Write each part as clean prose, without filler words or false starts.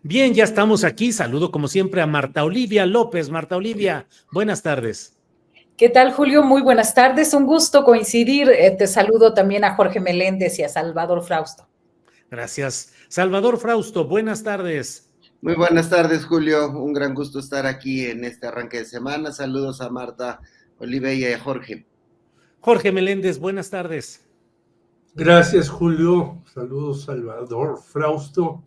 Bien, ya estamos aquí. Saludo como siempre a Marta Olivia López. Marta Olivia, buenas tardes. ¿Qué tal, Julio? Muy buenas tardes. Un gusto coincidir. Te saludo también a Jorge Meléndez y a Salvador Frausto. Gracias. Salvador Frausto, buenas tardes. Muy buenas tardes, Julio. Un gran gusto estar aquí en este arranque de semana. Saludos a Marta Olivia y a Jorge. Jorge Meléndez, buenas tardes. Gracias, Julio. Saludos, Salvador Frausto.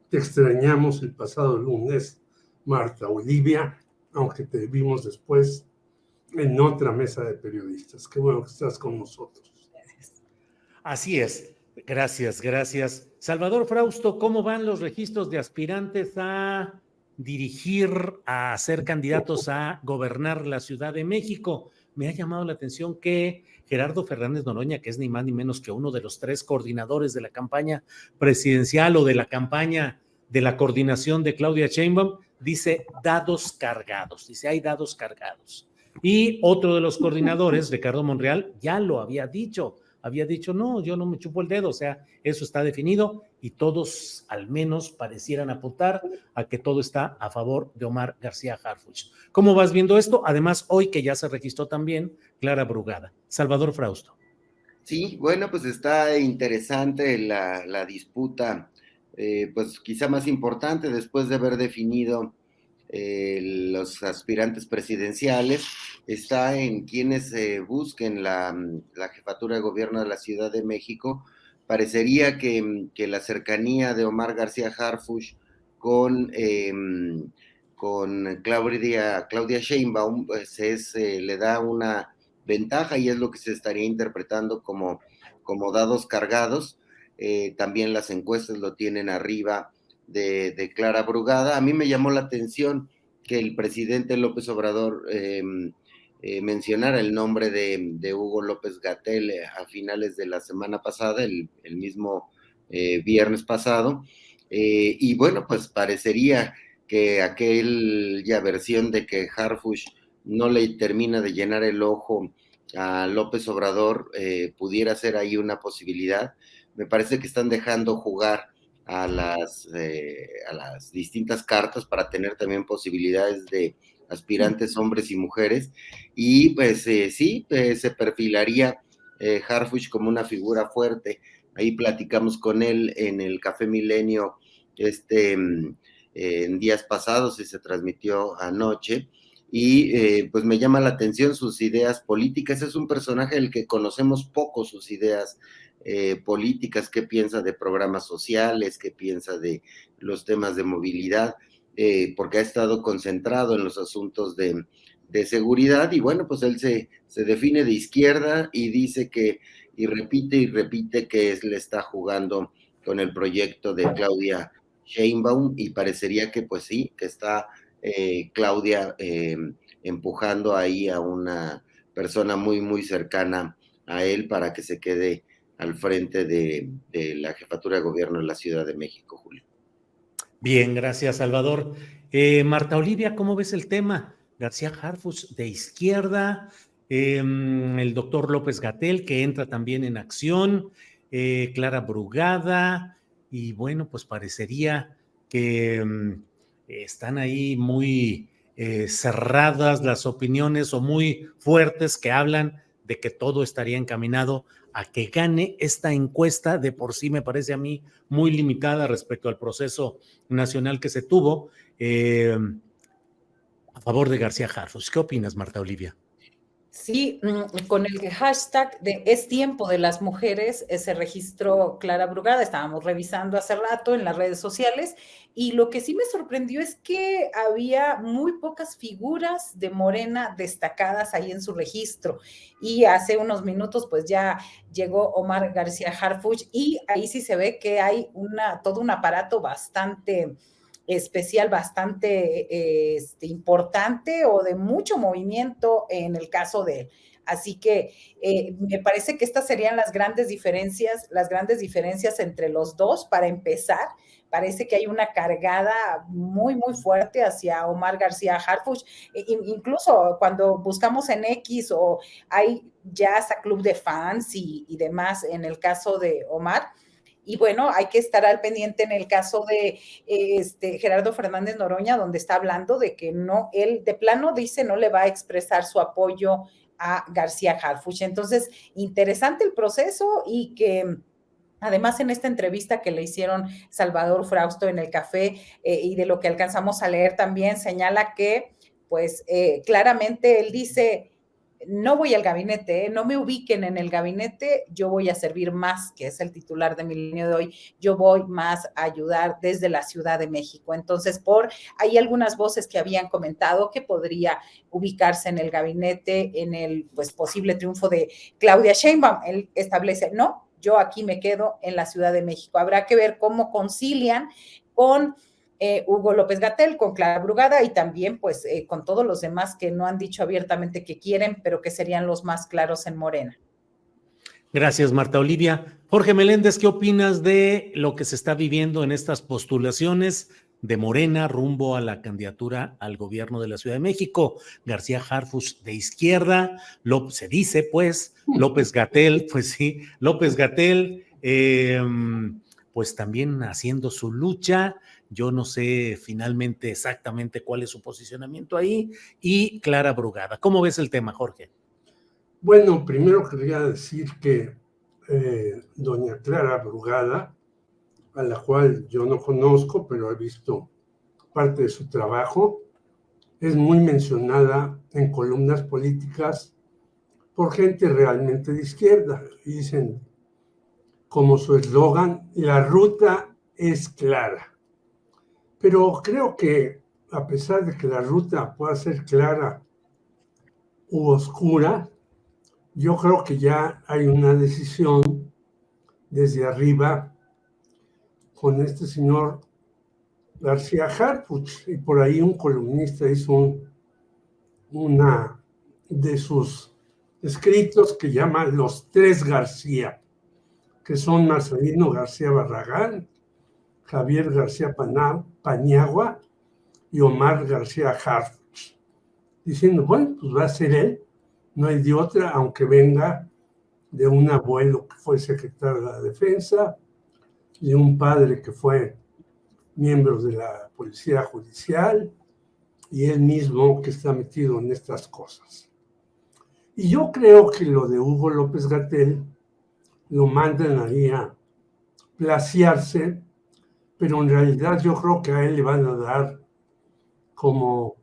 Te extrañamos el pasado lunes, Marta Olivia, aunque te vimos después en otra mesa de periodistas. Qué bueno que estás con nosotros. Así es. Gracias, gracias. Salvador Frausto, ¿cómo van los registros de aspirantes a dirigir, a ser candidatos a gobernar la Ciudad de México? Me ha llamado la atención que Gerardo Fernández Noroña, que es ni más ni menos que uno de los 3 coordinadores de la campaña presidencial o de la campaña de la coordinación de Claudia Sheinbaum, dice dados cargados, dice hay dados cargados. Y otro de los coordinadores, Ricardo Monreal, ya lo había dicho no, yo no me chupo el dedo, o sea, eso está definido y todos al menos parecieran apuntar a que todo está a favor de Omar García Harfuch. ¿Cómo vas viendo esto? Además, hoy que ya se registró también Clara Brugada. Salvador Frausto. Sí, bueno, pues está interesante la disputa, pues quizá más importante después de haber definido los aspirantes presidenciales, está en quienes busquen la jefatura de gobierno de la Ciudad de México. Parecería que la cercanía de Omar García Harfuch con Claudia Sheinbaum pues le da una ventaja y es lo que se estaría interpretando como dados cargados. También las encuestas lo tienen arriba de Clara Brugada. A mí me llamó la atención que el presidente López Obrador mencionara el nombre de Hugo López-Gatell a finales de la semana pasada, el mismo viernes pasado, y bueno, pues parecería que aquella versión de que Harfuch no le termina de llenar el ojo a López Obrador pudiera ser ahí una posibilidad. Me parece que están dejando jugar a las distintas cartas para tener también posibilidades de aspirantes hombres y mujeres, y pues sí, se perfilaría Harfuch como una figura fuerte. Ahí platicamos con él en el Café Milenio en días pasados y se transmitió anoche, y pues me llama la atención sus ideas políticas. Es un personaje del que conocemos poco sus ideas políticas, qué piensa de programas sociales, qué piensa de los temas de movilidad, porque ha estado concentrado en los asuntos de seguridad, y bueno, pues él se define de izquierda y dice que, y repite que le está jugando con el proyecto de Claudia Sheinbaum, y parecería que pues sí, que está Claudia empujando ahí a una persona muy, muy cercana a él para que se quede al frente de la jefatura de gobierno de la Ciudad de México, Julio. Bien, gracias, Salvador. Marta Olivia, ¿cómo ves el tema? García Harfuch de izquierda, el doctor López-Gatell, que entra también en acción, Clara Brugada, y bueno, pues parecería que están ahí muy cerradas las opiniones o muy fuertes que hablan de que todo estaría encaminado a que gane esta encuesta. De por sí me parece a mí muy limitada respecto al proceso nacional que se tuvo a favor de García Harfuch. ¿Qué opinas, Marta Olivia? Sí, con el hashtag de Es Tiempo de las Mujeres se registró Clara Brugada. Estábamos revisando hace rato en las redes sociales y lo que sí me sorprendió es que había muy pocas figuras de Morena destacadas ahí en su registro, y hace unos minutos pues ya llegó Omar García Harfuch y ahí sí se ve que hay todo un aparato bastante especial, bastante importante o de mucho movimiento en el caso de él. Así que me parece que estas serían las grandes diferencias entre los dos. Para empezar, parece que hay una cargada muy, muy fuerte hacia Omar García Harfuch. Incluso cuando buscamos en X o hay ya hasta club de fans y demás en el caso de Omar, Y bueno, hay que estar al pendiente en el caso de Gerardo Fernández Noroña, donde está hablando de que no, él de plano dice no le va a expresar su apoyo a García Harfuch. Entonces, interesante el proceso y que además en esta entrevista que le hicieron Salvador Frausto en el café y de lo que alcanzamos a leer también señala que pues claramente él dice no voy al gabinete, no me ubiquen en el gabinete, yo voy a servir más, que es el titular de Milenio de hoy, yo voy más a ayudar desde la Ciudad de México. Entonces, hay algunas voces que habían comentado que podría ubicarse en el gabinete en el pues posible triunfo de Claudia Sheinbaum. Él establece, no, yo aquí me quedo en la Ciudad de México. Habrá que ver cómo concilian con Hugo López-Gatell, con Clara Brugada y también pues con todos los demás que no han dicho abiertamente que quieren, pero que serían los más claros en Morena. Gracias, Marta Olivia. Jorge Meléndez, ¿qué opinas de lo que se está viviendo en estas postulaciones de Morena rumbo a la candidatura al gobierno de la Ciudad de México? García Harfuch de izquierda, se dice pues, López-Gatell, pues sí, López-Gatell, pues también haciendo su lucha. Yo no sé finalmente exactamente cuál es su posicionamiento ahí, y Clara Brugada. ¿Cómo ves el tema, Jorge? Bueno, primero quería decir que doña Clara Brugada, a la cual yo no conozco, pero he visto parte de su trabajo, es muy mencionada en columnas políticas por gente realmente de izquierda. Dicen como su eslogan, la ruta es clara. Pero creo que a pesar de que la ruta pueda ser clara u oscura, yo creo que ya hay una decisión desde arriba con este señor García Harfuch, y por ahí un columnista hizo una de sus escritos que llama Los Tres García, que son Marcelino García Barragán, Javier García Paniagua y Omar García Harfuch, diciendo, bueno, pues va a ser él, no hay de otra, aunque venga de un abuelo que fue secretario de la Defensa, de un padre que fue miembro de la Policía Judicial, y él mismo que está metido en estas cosas. Y yo creo que lo de Hugo López-Gatell lo mandan ahí a placiarse, pero en realidad yo creo que a él le van a dar, como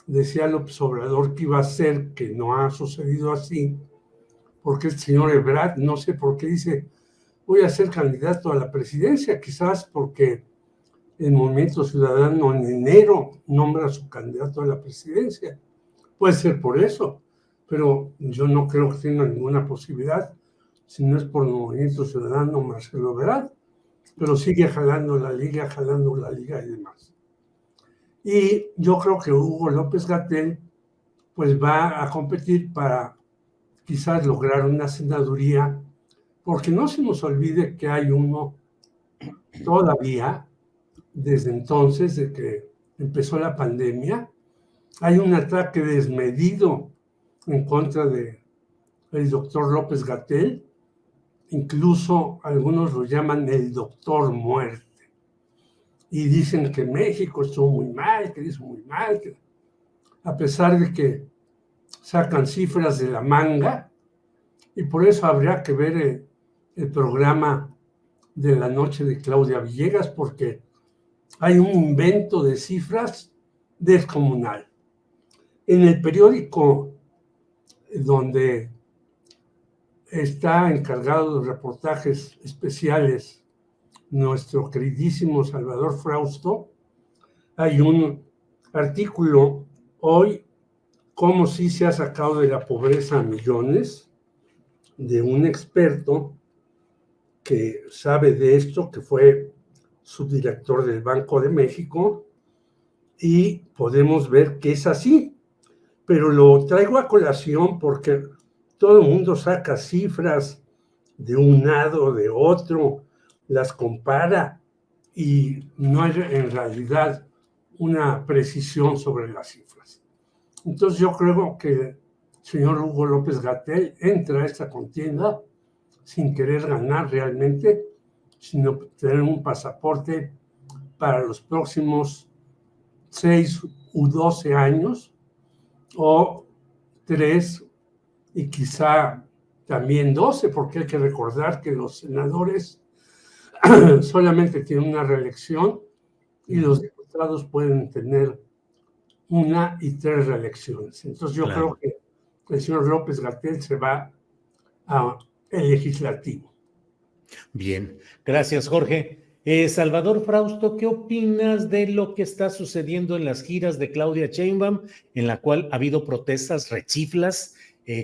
decía López Obrador que iba a ser, que no ha sucedido así, porque el señor Ebrard, no sé por qué dice, voy a ser candidato a la presidencia, quizás porque el Movimiento Ciudadano en enero nombra a su candidato a la presidencia. Puede ser por eso, pero yo no creo que tenga ninguna posibilidad, si no es por el Movimiento Ciudadano Marcelo Ebrard, pero sigue jalando la liga y demás. Y yo creo que Hugo López-Gatell pues va a competir para quizás lograr una senaduría, porque no se nos olvide que hay uno todavía, desde entonces, de que empezó la pandemia, hay un ataque desmedido en contra del doctor López-Gatell, incluso algunos lo llaman el doctor muerte, y dicen que México estuvo muy mal, que hizo muy mal, que, a pesar de que sacan cifras de la manga, y por eso habría que ver el programa de la noche de Claudia Villegas, porque hay un invento de cifras descomunal. En el periódico donde está encargado de reportajes especiales nuestro queridísimo Salvador Frausto, hay un artículo hoy, cómo sí se ha sacado de la pobreza a millones, de un experto que sabe de esto, que fue subdirector del Banco de México, y podemos ver que es así. Pero lo traigo a colación porque todo el mundo saca cifras de un lado, de otro, las compara, y no hay en realidad una precisión sobre las cifras. Entonces yo creo que el señor Hugo López-Gatell entra a esta contienda sin querer ganar realmente, sino tener un pasaporte para los próximos 6 u 12 años, o 3 y quizá también 12, porque hay que recordar que los senadores solamente tienen una reelección y los diputados pueden tener 1 y 3 reelecciones. Entonces yo creo que el señor López-Gatell se va al legislativo. Bien, gracias, Jorge. Salvador Frausto, ¿qué opinas de lo que está sucediendo en las giras de Claudia Sheinbaum, en la cual ha habido protestas, rechiflas,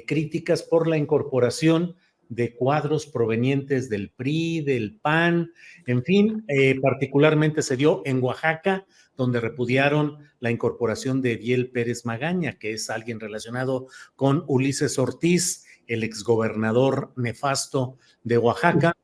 críticas por la incorporación de cuadros provenientes del PRI, del PAN, en fin, particularmente se dio en Oaxaca, donde repudiaron la incorporación de Eviel Pérez Magaña, que es alguien relacionado con Ulises Ortiz, el exgobernador nefasto de Oaxaca?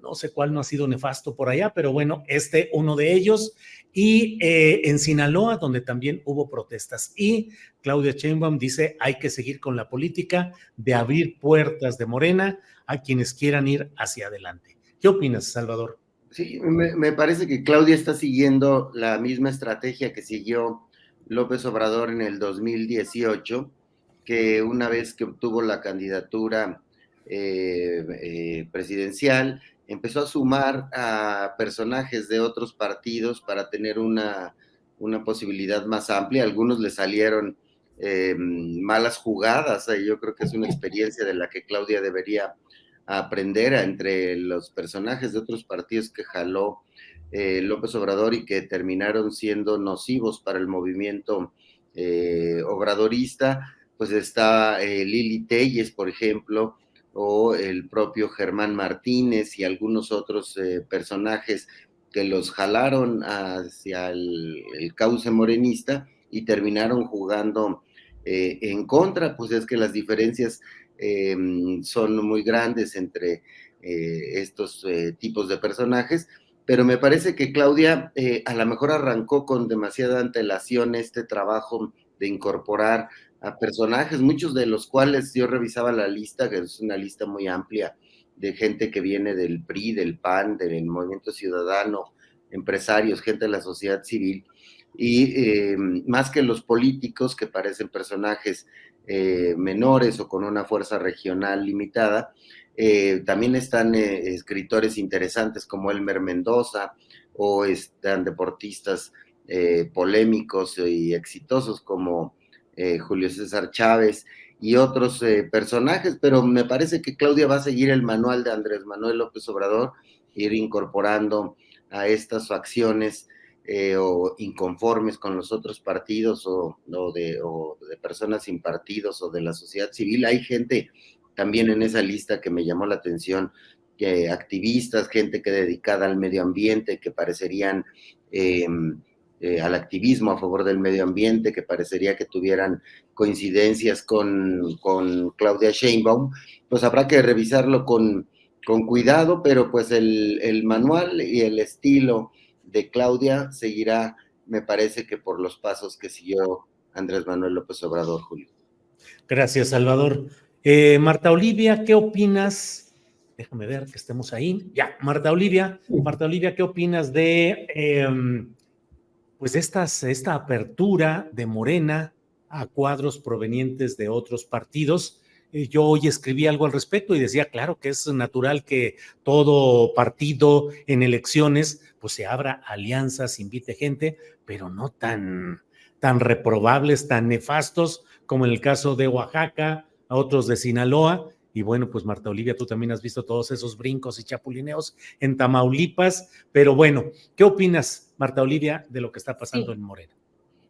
No sé cuál no ha sido nefasto por allá, pero bueno, uno de ellos. Y en Sinaloa, donde también hubo protestas. Y Claudia Sheinbaum dice, hay que seguir con la política de abrir puertas de Morena a quienes quieran ir hacia adelante. ¿Qué opinas, Salvador? Sí, me parece que Claudia está siguiendo la misma estrategia que siguió López Obrador en el 2018, que una vez que obtuvo la candidatura presidencial, empezó a sumar a personajes de otros partidos para tener una posibilidad más amplia. A algunos le salieron malas jugadas, yo creo que es una experiencia de la que Claudia debería aprender entre los personajes de otros partidos que jaló López Obrador y que terminaron siendo nocivos para el movimiento obradorista. Pues está Lili Telles, por ejemplo, o el propio Germán Martínez y algunos otros personajes que los jalaron hacia el cauce morenista y terminaron jugando en contra. Pues es que las diferencias son muy grandes entre estos tipos de personajes, pero me parece que Claudia a lo mejor arrancó con demasiada antelación este trabajo de incorporar a personajes, muchos de los cuales yo revisaba la lista, que es una lista muy amplia de gente que viene del PRI, del PAN, del Movimiento Ciudadano, empresarios, gente de la sociedad civil, y más que los políticos que parecen personajes menores o con una fuerza regional limitada, también están escritores interesantes como Elmer Mendoza, o están deportistas polémicos y exitosos como Julio César Chávez y otros personajes, pero me parece que Claudia va a seguir el manual de Andrés Manuel López Obrador, ir incorporando a estas facciones o inconformes con los otros partidos o de personas sin partidos o de la sociedad civil. Hay gente también en esa lista que me llamó la atención, activistas, gente que dedicada al medio ambiente, que parecerían al activismo a favor del medio ambiente, que parecería que tuvieran coincidencias con Claudia Sheinbaum. Pues habrá que revisarlo con cuidado, pero pues el manual y el estilo de Claudia seguirá, me parece que por los pasos que siguió Andrés Manuel López Obrador, Julio. Gracias, Salvador. Marta Olivia, ¿qué opinas? Déjame ver que estemos ahí. Ya, Marta Olivia, ¿qué opinas de pues esta apertura de Morena a cuadros provenientes de otros partidos? Yo hoy escribí algo al respecto y decía, claro que es natural que todo partido en elecciones pues se abra alianzas, invite gente, pero no tan reprobables, tan nefastos como en el caso de Oaxaca, a otros de Sinaloa. Y bueno, pues Marta Olivia, tú también has visto todos esos brincos y chapulineos en Tamaulipas, pero bueno, ¿qué opinas, Marta Olivia, de lo que está pasando en Morena?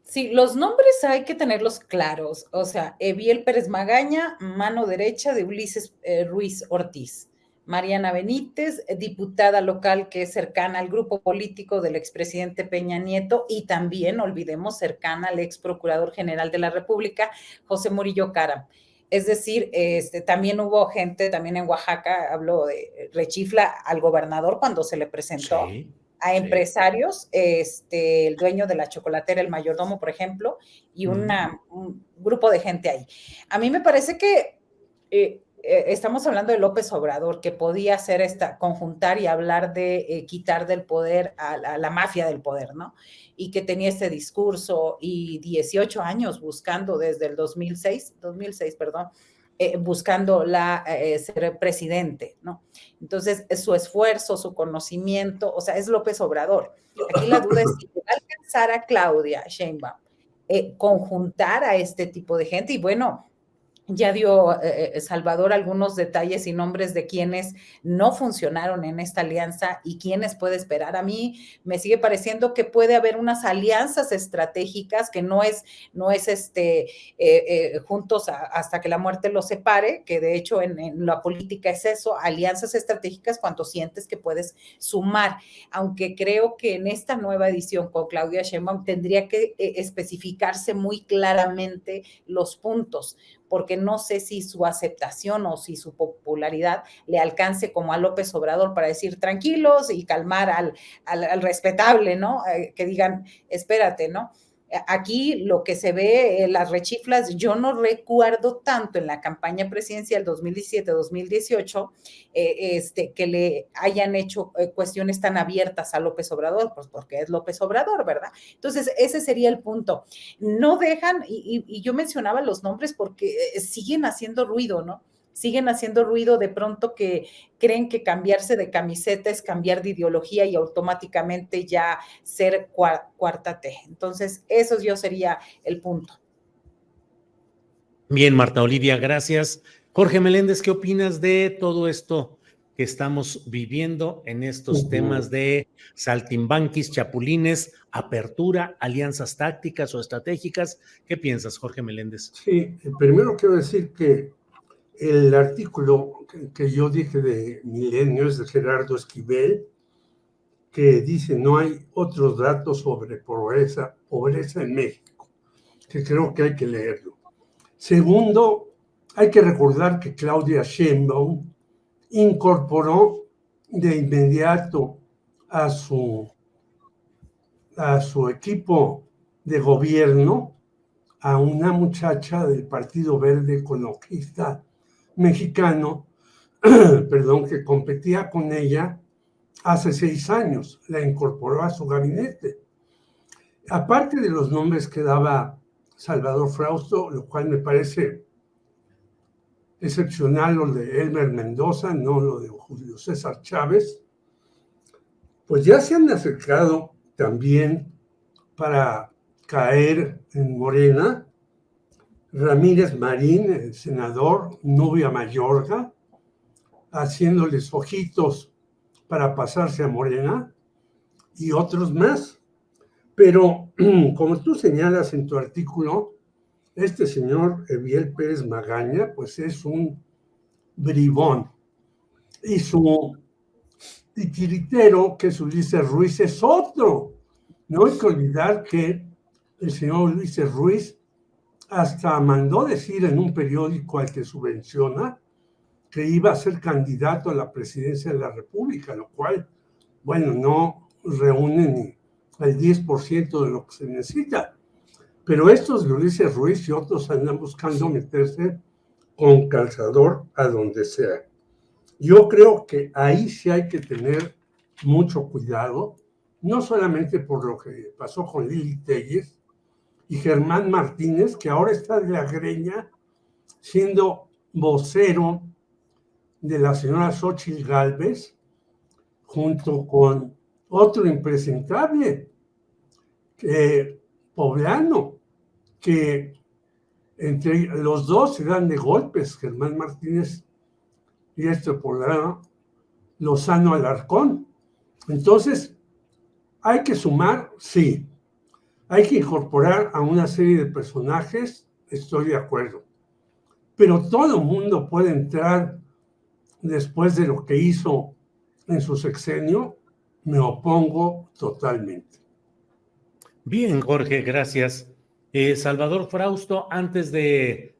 Sí, los nombres hay que tenerlos claros. O sea, Eviel Pérez Magaña, mano derecha de Ulises Ruiz Ortiz. Mariana Benítez, diputada local que es cercana al grupo político del expresidente Peña Nieto y también, olvidemos, cercana al ex procurador general de la República, José Murillo Caram. Es decir, también hubo gente, también en Oaxaca, hablo de rechifla al gobernador cuando se le presentó. Sí. A empresarios, el dueño de la chocolatera, el mayordomo, por ejemplo, y un grupo de gente ahí. A mí me parece que estamos hablando de López Obrador, que podía hacer conjuntar y hablar de quitar del poder a la mafia del poder, ¿no? Y que tenía este discurso y 18 años buscando desde el 2006, perdón, buscando ser presidente, ¿no? Entonces, su esfuerzo, su conocimiento, o sea, es López Obrador. Aquí la duda es si va a alcanzar a Claudia Sheinbaum conjuntar a este tipo de gente. Y bueno, ya dio Salvador algunos detalles y nombres de quienes no funcionaron en esta alianza y quienes puede esperar. A mí me sigue pareciendo que puede haber unas alianzas estratégicas que no es juntos hasta que la muerte los separe, que de hecho en la política es eso, alianzas estratégicas cuando sientes que puedes sumar, aunque creo que en esta nueva edición con Claudia Sheinbaum tendría que especificarse muy claramente los puntos, porque no sé si su aceptación o si su popularidad le alcance como a López Obrador para decir tranquilos y calmar al respetable, ¿no? Que digan, espérate, ¿no? Aquí lo que se ve, las rechiflas, yo no recuerdo tanto en la campaña presidencial 2017-2018 que le hayan hecho cuestiones tan abiertas a López Obrador, pues porque es López Obrador, ¿verdad? Entonces, ese sería el punto. No dejan, y yo mencionaba los nombres porque siguen haciendo ruido, ¿no? Siguen haciendo ruido de pronto que creen que cambiarse de camiseta es cambiar de ideología y automáticamente ya ser cuarta T. Entonces, eso yo sería el punto. Bien, Marta Olivia, gracias. Jorge Meléndez, ¿qué opinas de todo esto que estamos viviendo en estos temas de saltimbanquis, chapulines, apertura, alianzas tácticas o estratégicas? ¿Qué piensas, Jorge Meléndez? Sí, primero quiero decir que el artículo que yo dije de Milenios de Gerardo Esquivel, que dice no hay otros datos sobre pobreza en México, que creo que hay que leerlo. Segundo, hay que recordar que Claudia Sheinbaum incorporó de inmediato a su equipo de gobierno a una muchacha del Partido Verde Ecologista Mexicano, perdón, que competía con ella hace 6 años, la incorporó a su gabinete. Aparte de los nombres que daba Salvador Frausto, lo cual me parece excepcional, lo de Elmer Mendoza, no lo de Julio César Chávez, pues ya se han acercado también para caer en Morena Ramírez Marín, el senador, Nubia Mayorga, haciéndoles ojitos para pasarse a Morena, y otros más. Pero, como tú señalas en tu artículo, este señor Eviel Pérez Magaña, pues es un bribón. Y su titiritero, que es Ulises Ruiz, es otro. No hay que olvidar que el señor Ulises Ruiz hasta mandó decir en un periódico al que subvenciona que iba a ser candidato a la presidencia de la República, lo cual, bueno, no reúne ni el 10% de lo que se necesita. Pero estos de Ulises Ruiz y otros andan buscando meterse con calzador a donde sea. Yo creo que ahí sí hay que tener mucho cuidado, no solamente por lo que pasó con Lili Telles y Germán Martínez, que ahora está de la greña siendo vocero de la señora Xóchitl Gálvez, junto con otro impresentable, poblano, que entre los dos se dan de golpes, Germán Martínez y este poblano, Lozano Alarcón. Entonces, hay que sumar, sí. Hay que incorporar a una serie de personajes, estoy de acuerdo. Pero todo el mundo puede entrar después de lo que hizo en su sexenio, me opongo totalmente. Bien, Jorge, gracias. Salvador Frausto, antes de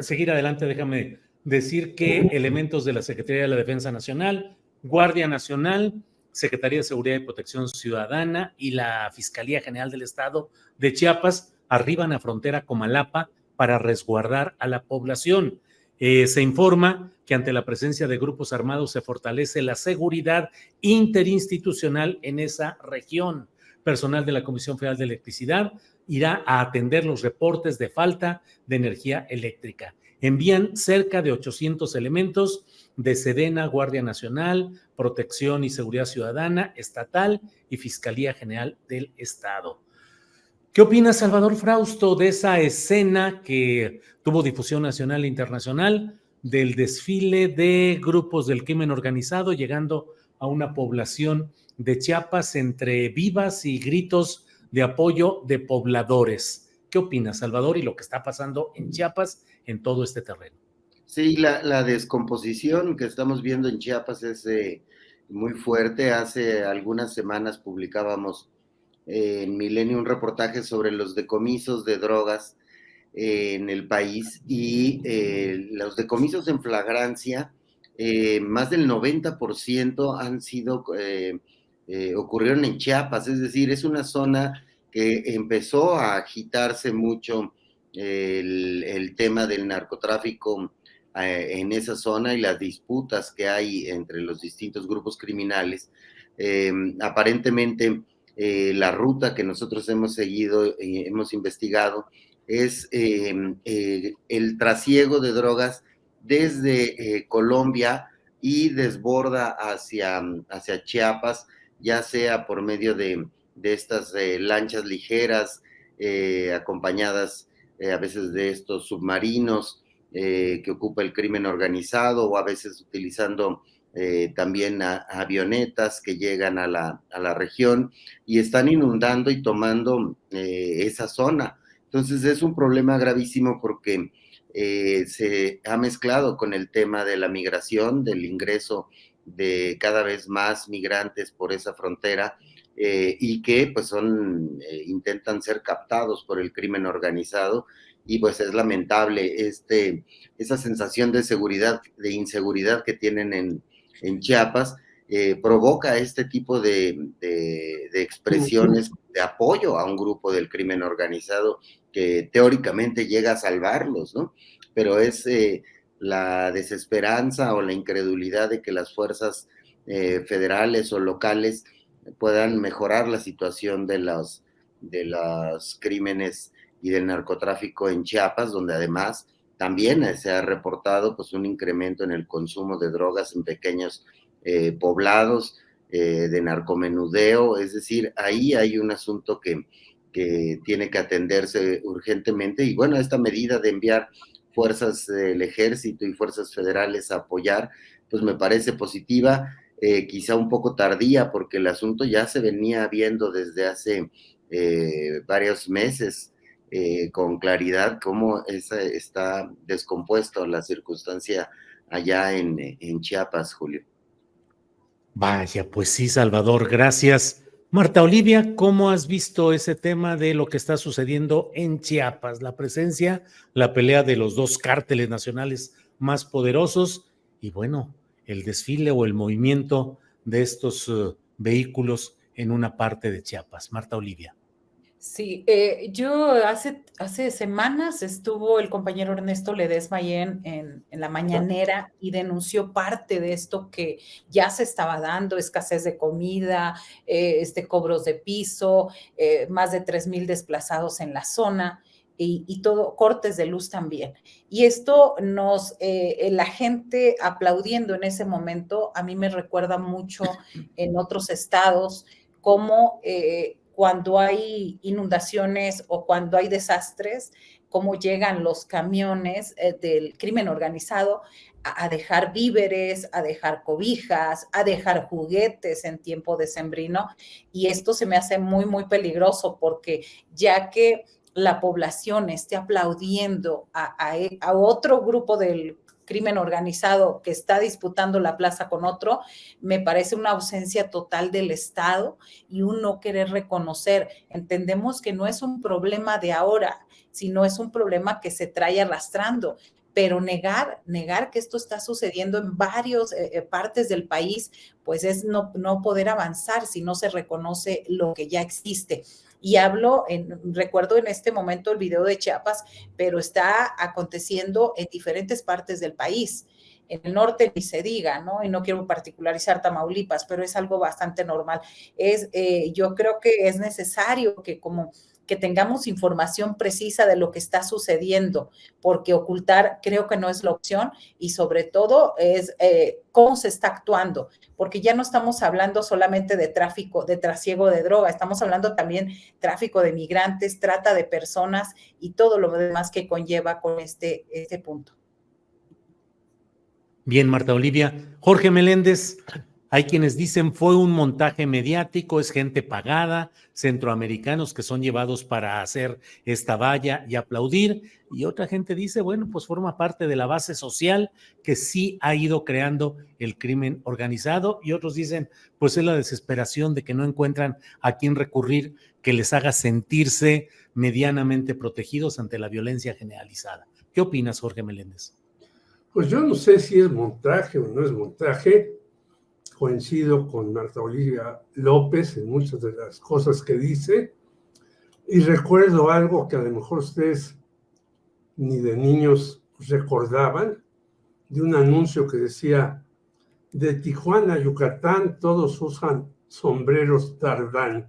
seguir adelante, déjame decir que elementos de la Secretaría de la Defensa Nacional, Guardia Nacional, Secretaría de Seguridad y Protección Ciudadana y la Fiscalía General del Estado de Chiapas arriban a frontera Comalapa para resguardar a la población. Se informa que ante la presencia de grupos armados se fortalece la seguridad interinstitucional en esa región. Personal de la Comisión Federal de Electricidad irá a atender los reportes de falta de energía eléctrica. Envían cerca de 800 elementos de Sedena, Guardia Nacional, Protección y Seguridad Ciudadana, Estatal y Fiscalía General del Estado. ¿Qué opina Salvador Frausto de esa escena que tuvo difusión nacional e internacional del desfile de grupos del crimen organizado llegando a una población de Chiapas entre vivas y gritos de apoyo de pobladores? ¿Qué opina Salvador y lo que está pasando en Chiapas en todo este terreno? Sí, la descomposición que estamos viendo en Chiapas es muy fuerte. Hace algunas semanas publicábamos en Milenio un reportaje sobre los decomisos de drogas en el país y los decomisos en flagrancia, más del 90% han sido, ocurrieron en Chiapas, es decir, es una zona que empezó a agitarse mucho el tema del narcotráfico en esa zona y las disputas que hay entre los distintos grupos criminales. Aparentemente, la ruta que nosotros hemos seguido, hemos investigado, es el trasiego de drogas desde Colombia y desborda hacia Chiapas, ya sea por medio de estas lanchas ligeras, acompañadas a veces de estos submarinos que ocupa el crimen organizado, o a veces utilizando también avionetas que llegan a la región y están inundando y tomando esa zona. Entonces es un problema gravísimo porque se ha mezclado con el tema de la migración, del ingreso de cada vez más migrantes por esa frontera y que pues intentan ser captados por el crimen organizado, y pues es lamentable esa sensación de seguridad, de inseguridad que tienen en Chiapas. Provoca este tipo de expresiones de apoyo a un grupo del crimen organizado que teóricamente llega a salvarlos, ¿no? Pero es la desesperanza o la incredulidad de que las fuerzas federales o locales puedan mejorar la situación de los crímenes y del narcotráfico en Chiapas, donde además también se ha reportado pues un incremento en el consumo de drogas en pequeños poblados, de narcomenudeo. Es decir, ahí hay un asunto que tiene que atenderse urgentemente, y bueno, esta medida de enviar fuerzas del ejército y fuerzas federales a apoyar, pues me parece positiva, quizá un poco tardía, porque el asunto ya se venía viendo desde hace varios meses con claridad cómo está descompuesto la circunstancia allá en Chiapas, Julio. Vaya, pues sí, Salvador, gracias. Marta Olivia, ¿cómo has visto ese tema de lo que está sucediendo en Chiapas? La presencia, la pelea de los dos cárteles nacionales más poderosos y bueno, el desfile o el movimiento de estos vehículos en una parte de Chiapas. Marta Olivia. Sí, yo hace semanas estuvo el compañero Ernesto Ledesma ahí en la mañanera y denunció parte de esto que ya se estaba dando: escasez de comida, cobros de piso, más de 3,000 desplazados en la zona y todo, cortes de luz también. Y esto la gente aplaudiendo en ese momento, a mí me recuerda mucho en otros estados cómo cuando hay inundaciones o cuando hay desastres, cómo llegan los camiones del crimen organizado a dejar víveres, a dejar cobijas, a dejar juguetes en tiempo decembrino. Y esto se me hace muy, muy peligroso, porque ya que la población esté aplaudiendo a otro grupo del crimen organizado que está disputando la plaza con otro, me parece una ausencia total del Estado y un no querer reconocer. Entendemos que no es un problema de ahora, sino es un problema que se trae arrastrando, pero negar que esto está sucediendo en varias partes del país, pues es no poder avanzar si no se reconoce lo que ya existe. Y recuerdo en este momento el video de Chiapas, pero está aconteciendo en diferentes partes del país. En el norte ni se diga, ¿no? Y no quiero particularizar Tamaulipas, pero es algo bastante normal. Yo creo que es necesario que tengamos información precisa de lo que está sucediendo, porque ocultar creo que no es la opción, y sobre todo es cómo se está actuando, porque ya no estamos hablando solamente de tráfico, de trasiego de droga, estamos hablando también tráfico de migrantes, trata de personas y todo lo demás que conlleva con este punto. Bien, Marta Olivia. Jorge Meléndez, hay quienes dicen fue un montaje mediático, es gente pagada, centroamericanos que son llevados para hacer esta valla y aplaudir, y otra gente dice, bueno, pues forma parte de la base social que sí ha ido creando el crimen organizado, y otros dicen, pues es la desesperación de que no encuentran a quién recurrir que les haga sentirse medianamente protegidos ante la violencia generalizada. ¿Qué opinas, Jorge Meléndez? Pues yo no sé si es montaje o no es montaje. Coincido con Marta Olivia López en muchas de las cosas que dice, y recuerdo algo que a lo mejor ustedes ni de niños recordaban, de un anuncio que decía: de Tijuana a Yucatán todos usan sombreros Tardán.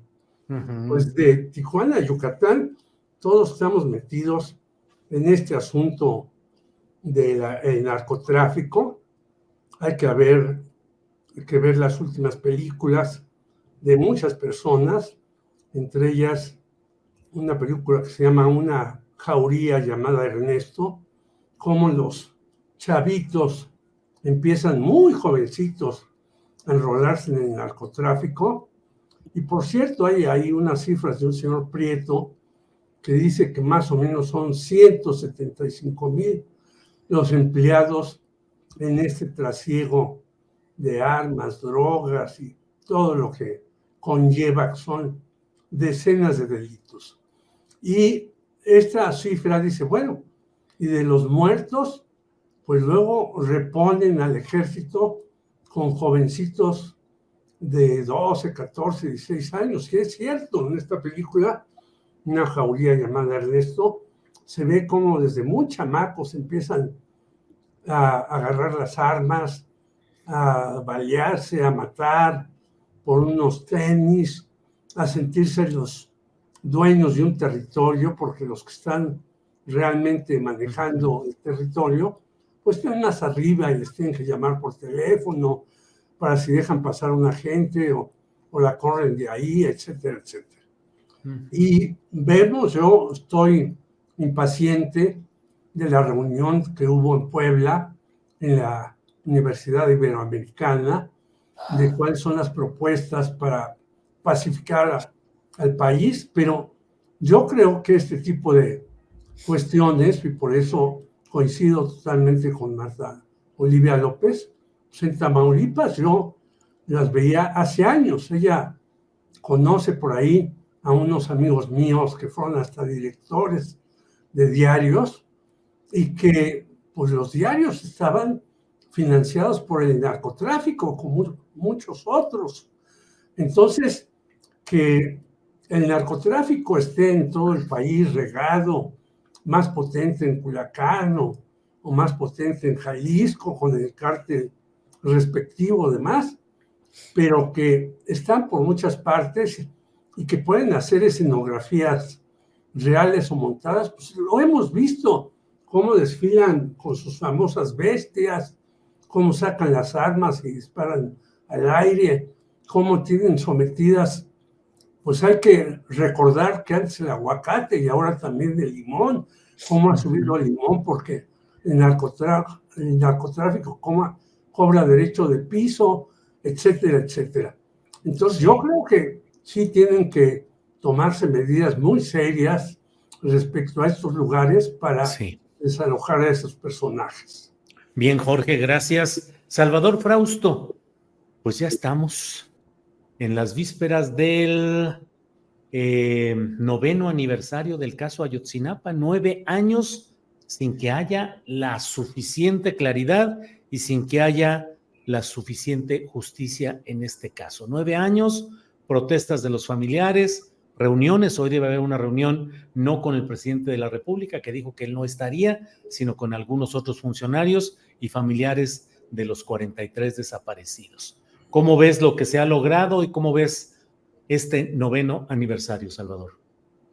Pues de Tijuana a Yucatán todos estamos metidos en este asunto del narcotráfico. Hay que ver las últimas películas de muchas personas, entre ellas una película que se llama Una jauría llamada Ernesto, cómo los chavitos empiezan muy jovencitos a enrolarse en el narcotráfico. Y por cierto, hay ahí unas cifras de un señor Prieto que dice que más o menos son 175,000 los empleados en este trasiego de armas, drogas y todo lo que conlleva, que son decenas de delitos. Y esta cifra dice, bueno, y de los muertos, pues luego reponen al ejército con jovencitos de 12, 14, 16 años. Y es cierto, en esta película, Una jauría llamada Ernesto, se ve como desde muy chamacos empiezan a agarrar las armas, a balearse, a matar por unos tenis, a sentirse los dueños de un territorio, porque los que están realmente manejando el territorio, pues están más arriba y les tienen que llamar por teléfono para si dejan pasar a una gente o la corren de ahí, etcétera, etcétera. Y vemos, yo estoy impaciente de la reunión que hubo en Puebla, en la Universidad Iberoamericana, de cuáles son las propuestas para pacificar al país, pero yo creo que este tipo de cuestiones, y por eso coincido totalmente con Marta Olivia López, pues en Tamaulipas yo las veía hace años. Ella conoce por ahí a unos amigos míos que fueron hasta directores de diarios y que pues los diarios estaban financiados por el narcotráfico, como muchos otros. Entonces, que el narcotráfico esté en todo el país regado, más potente en Culiacán o más potente en Jalisco con el cártel respectivo demás, pero que están por muchas partes y que pueden hacer escenografías reales o montadas, pues lo hemos visto, cómo desfilan con sus famosas bestias, cómo sacan las armas y disparan al aire, cómo tienen sometidas, pues hay que recordar que antes el aguacate y ahora también el limón, cómo ha subido el limón porque el narcotráfico cobra derecho de piso, etcétera, etcétera. Entonces yo creo que sí tienen que tomarse medidas muy serias respecto a estos lugares para desalojar a esos personajes. Bien, Jorge, gracias. Salvador Frausto, pues ya estamos en las vísperas del 9º aniversario del caso Ayotzinapa, 9 años sin que haya la suficiente claridad y sin que haya la suficiente justicia en este caso. 9 años, protestas de los familiares, reuniones. Hoy debe haber una reunión no con el presidente de la República, que dijo que él no estaría, sino con algunos otros funcionarios y familiares de los 43 desaparecidos. ¿Cómo ves lo que se ha logrado y cómo ves este 9º aniversario, Salvador?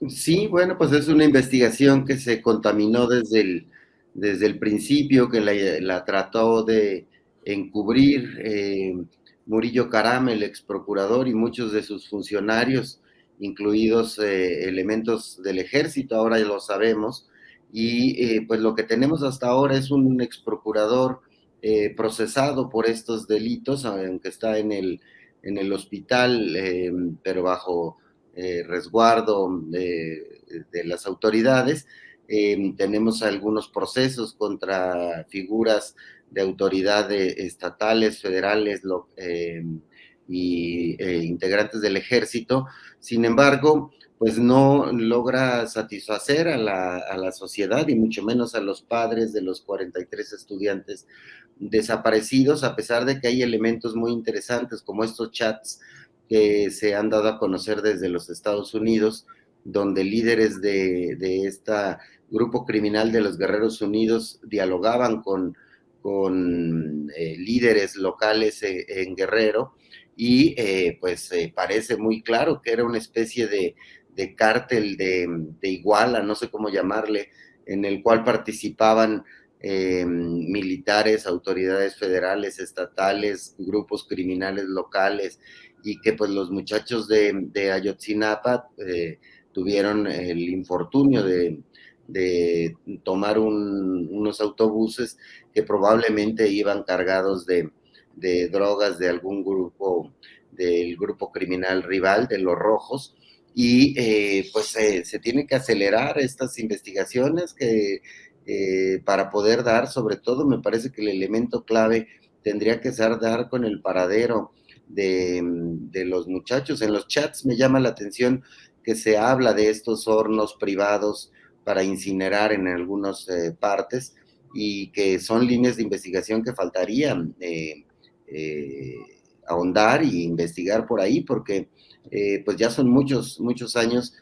Sí, bueno, pues es una investigación que se contaminó desde el principio, que la trató de encubrir Murillo Caram, el ex procurador, y muchos de sus funcionarios, incluidos elementos del ejército, ahora ya lo sabemos, y pues lo que tenemos hasta ahora es un ex procurador procesado por estos delitos, aunque está en el hospital, pero bajo resguardo de las autoridades. Tenemos algunos procesos contra figuras de autoridad estatales, federales y integrantes del ejército. Sin embargo, pues no logra satisfacer a la sociedad y mucho menos a los padres de los 43 estudiantes desaparecidos, a pesar de que hay elementos muy interesantes como estos chats que se han dado a conocer desde los Estados Unidos, donde líderes de este grupo criminal de los Guerreros Unidos dialogaban con líderes locales en Guerrero, y pues parece muy claro que era una especie de cártel de Iguala, no sé cómo llamarle, en el cual participaban militares, autoridades federales, estatales, grupos criminales locales, y que pues los muchachos de Ayotzinapa tuvieron el infortunio de tomar unos autobuses que probablemente iban cargados de drogas de algún grupo, del grupo criminal rival, de los Rojos, y pues se tiene que acelerar estas investigaciones que para poder dar, sobre todo me parece que el elemento clave tendría que ser dar con el paradero de los muchachos. En los chats me llama la atención que se habla de estos hornos privados para incinerar en algunas partes, y que son líneas de investigación que faltarían ahondar y investigar por ahí, porque pues ya son muchos años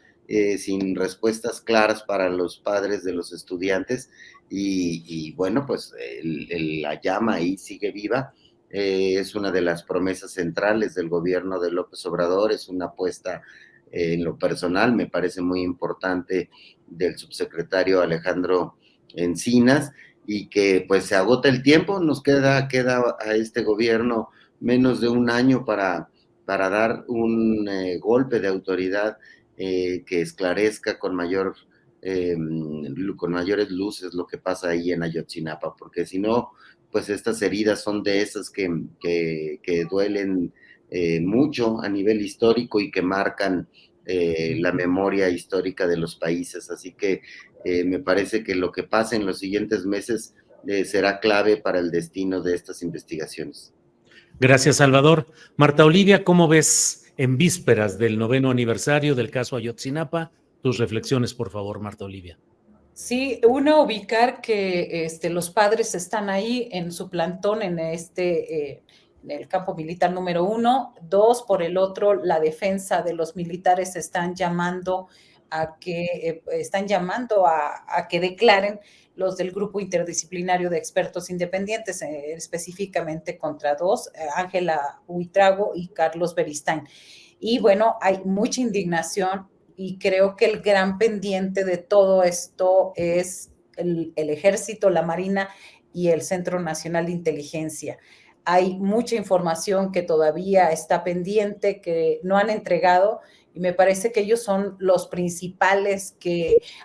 sin respuestas claras para los padres de los estudiantes, y bueno, pues la llama ahí sigue viva. Es una de las promesas centrales del gobierno de López Obrador, es una apuesta en lo personal, me parece muy importante, del subsecretario Alejandro Encinas, y que pues se agota el tiempo, nos queda a este gobierno menos de un año para dar un golpe de autoridad que esclarezca con mayores luces lo que pasa ahí en Ayotzinapa, porque si no, pues estas heridas son de esas que duelen mucho a nivel histórico y que marcan la memoria histórica de los países. Así que me parece que lo que pase en los siguientes meses será clave para el destino de estas investigaciones. Gracias, Salvador. Marta Olivia, ¿cómo ves en vísperas del 9º aniversario del caso Ayotzinapa? Tus reflexiones, por favor, Marta Olivia. Sí, uno, ubicar que los padres están ahí en su plantón en en el campo militar número 1. 2, por el otro, la defensa de los militares están llamando a que declaren los del grupo interdisciplinario de expertos independientes, específicamente contra 2, Ángela Huitrago y Carlos Beristain. Y bueno, hay mucha indignación, y creo que el gran pendiente de todo esto es el Ejército, la Marina y el Centro Nacional de Inteligencia. Hay mucha información que todavía está pendiente, que no han entregado, y me parece que ellos son los principales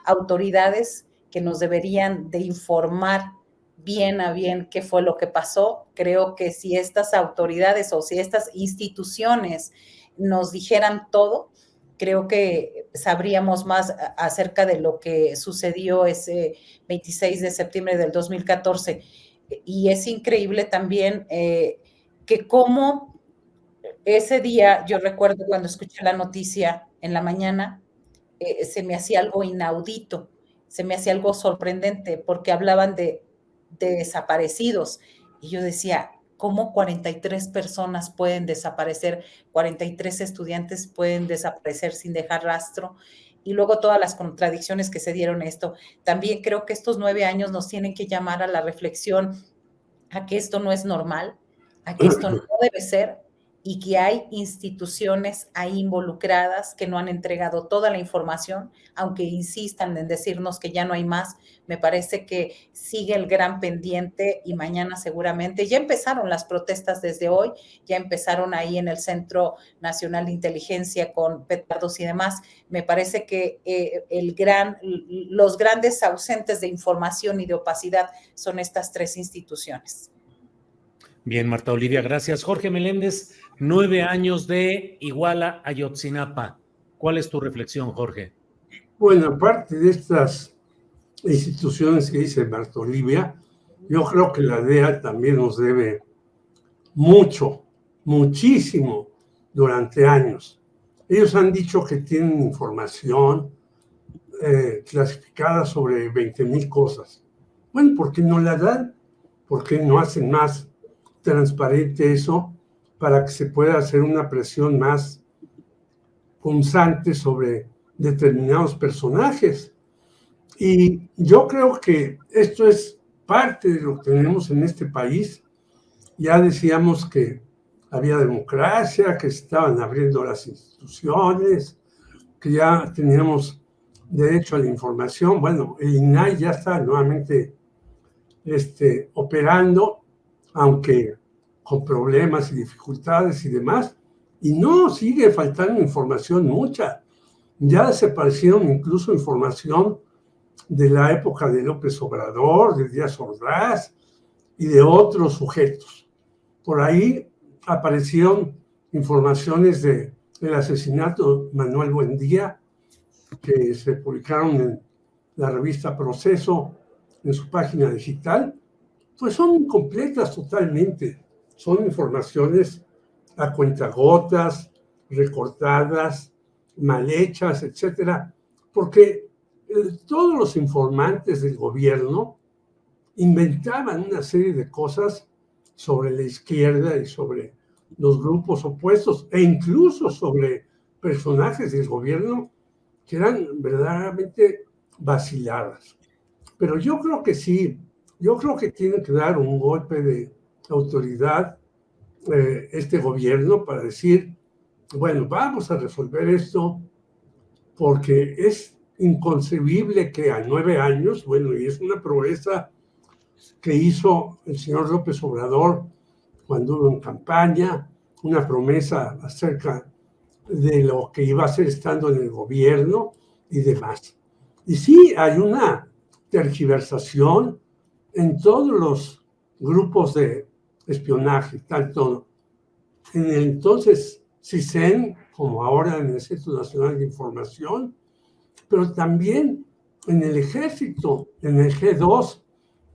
autoridades que nos deberían de informar bien a bien qué fue lo que pasó. Creo que si estas autoridades o si estas instituciones nos dijeran todo, creo que sabríamos más acerca de lo que sucedió ese 26 de septiembre del 2014. Y es increíble también que como ese día, yo recuerdo cuando escuché la noticia en la mañana, se me hacía algo inaudito, se me hacía algo sorprendente, porque hablaban de desaparecidos, y yo decía, cómo 43 personas pueden desaparecer, 43 estudiantes pueden desaparecer sin dejar rastro, y luego todas las contradicciones que se dieron esto. También creo que estos 9 años nos tienen que llamar a la reflexión, a que esto no es normal, a que esto no debe ser, y que hay instituciones ahí involucradas que no han entregado toda la información, aunque insistan en decirnos que ya no hay más. Me parece que sigue el gran pendiente, y mañana seguramente ya empezaron las protestas desde hoy, ya empezaron ahí en el Centro Nacional de Inteligencia con petardos y demás. Me parece que los grandes ausentes de información y de opacidad son estas 3 instituciones. Bien, Marta Olivia, gracias. Jorge Meléndez, 9 años de Iguala a Ayotzinapa. ¿Cuál es tu reflexión, Jorge? Bueno, aparte de estas instituciones que dice Marta Olivia, yo creo que la DEA también nos debe muchísimo durante años. Ellos han dicho que tienen información clasificada sobre 20,000 cosas. Bueno, ¿por qué no la dan? ¿Por qué no hacen más transparente eso para que se pueda hacer una presión más punzante sobre determinados personajes? Y yo creo que esto es parte de lo que tenemos en este país. Ya decíamos que había democracia, que se estaban abriendo las instituciones, que ya teníamos derecho a la información. Bueno, el INAI ya está nuevamente operando, aunque con problemas y dificultades y demás, y no, sigue faltando información mucha. Ya desaparecieron incluso información de la época de López Obrador, de Díaz Ordaz y de otros sujetos. Por ahí aparecieron informaciones del asesinato de Manuel Buendía, que se publicaron en la revista Proceso, en su página digital. Pues son incompletas totalmente. Son informaciones a cuentagotas, recortadas, mal hechas, etcétera, porque todos los informantes del gobierno inventaban una serie de cosas sobre la izquierda y sobre los grupos opuestos, e incluso sobre personajes del gobierno que eran verdaderamente vaciladas. Pero yo creo que sí, yo creo que tiene que dar un golpe de autoridad este gobierno para decir, bueno, vamos a resolver esto, porque es inconcebible que a 9 años, bueno, y es una proeza que hizo el señor López Obrador cuando hubo en campaña, una promesa acerca de lo que iba a hacer estando en el gobierno y demás. Y sí, hay una tergiversación en todos los grupos de espionaje, tanto en el entonces CISEN como ahora en el Centro Nacional de Información, pero también en el Ejército, en el G2,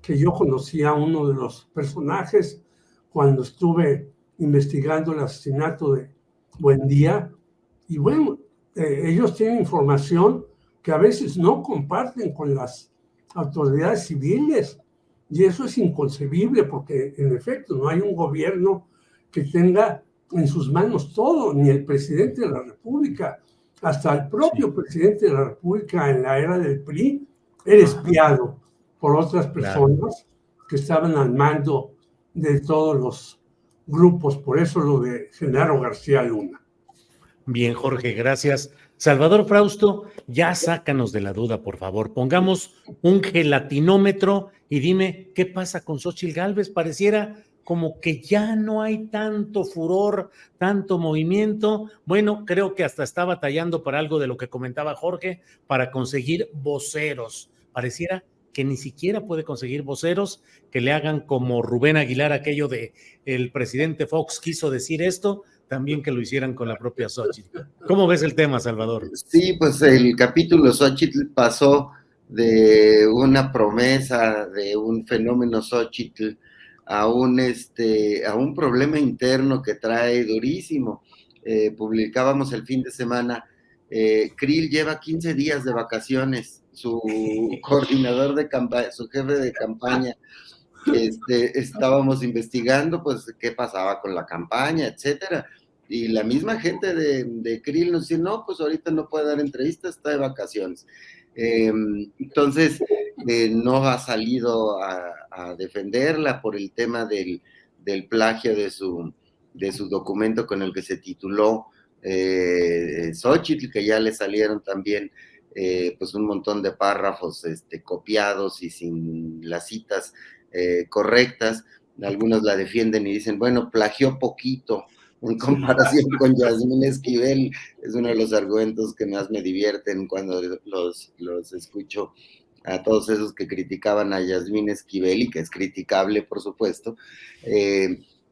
que yo conocí a uno de los personajes cuando estuve investigando el asesinato de Buendía. Y bueno, ellos tienen información que a veces no comparten con las autoridades civiles, y eso es inconcebible, porque en efecto no hay un gobierno que tenga en sus manos todo, ni el presidente de la República. Hasta el propio presidente de la República en la era del PRI era espiado por otras personas que estaban al mando de todos los grupos. Por eso lo de Genaro García Luna. Bien, Jorge, gracias. Salvador Frausto, ya sácanos de la duda, por favor. Pongamos un gelatinómetro y dime qué pasa con Xóchitl Gálvez. Pareciera como que ya no hay tanto furor, tanto movimiento. Bueno, creo que hasta está batallando para algo de lo que comentaba Jorge, para conseguir voceros. Pareciera que ni siquiera puede conseguir voceros que le hagan como Rubén Aguilar, aquello de el presidente Fox quiso decir esto, también que lo hicieran con la propia Xóchitl. ¿Cómo ves el tema, Salvador? Sí, pues el capítulo Xóchitl pasó de una promesa, de un fenómeno Xóchitl, a un problema interno que trae durísimo. Publicábamos el fin de semana, Krill lleva 15 días de vacaciones, su coordinador de campaña, su jefe de campaña, estábamos investigando pues qué pasaba con la campaña, etcétera. Y la misma gente de Krill nos dice, no, pues ahorita no puede dar entrevistas, está de vacaciones. Entonces, no ha salido a defenderla por el tema del plagio de su documento con el que se tituló Xóchitl, que ya le salieron también pues un montón de párrafos copiados y sin las citas correctas. Algunos la defienden y dicen, bueno, plagió poquito en comparación con Yasmín Esquivel. Es uno de los argumentos que más me divierten cuando los escucho a todos esos que criticaban a Yasmín Esquivel, y que es criticable, por supuesto,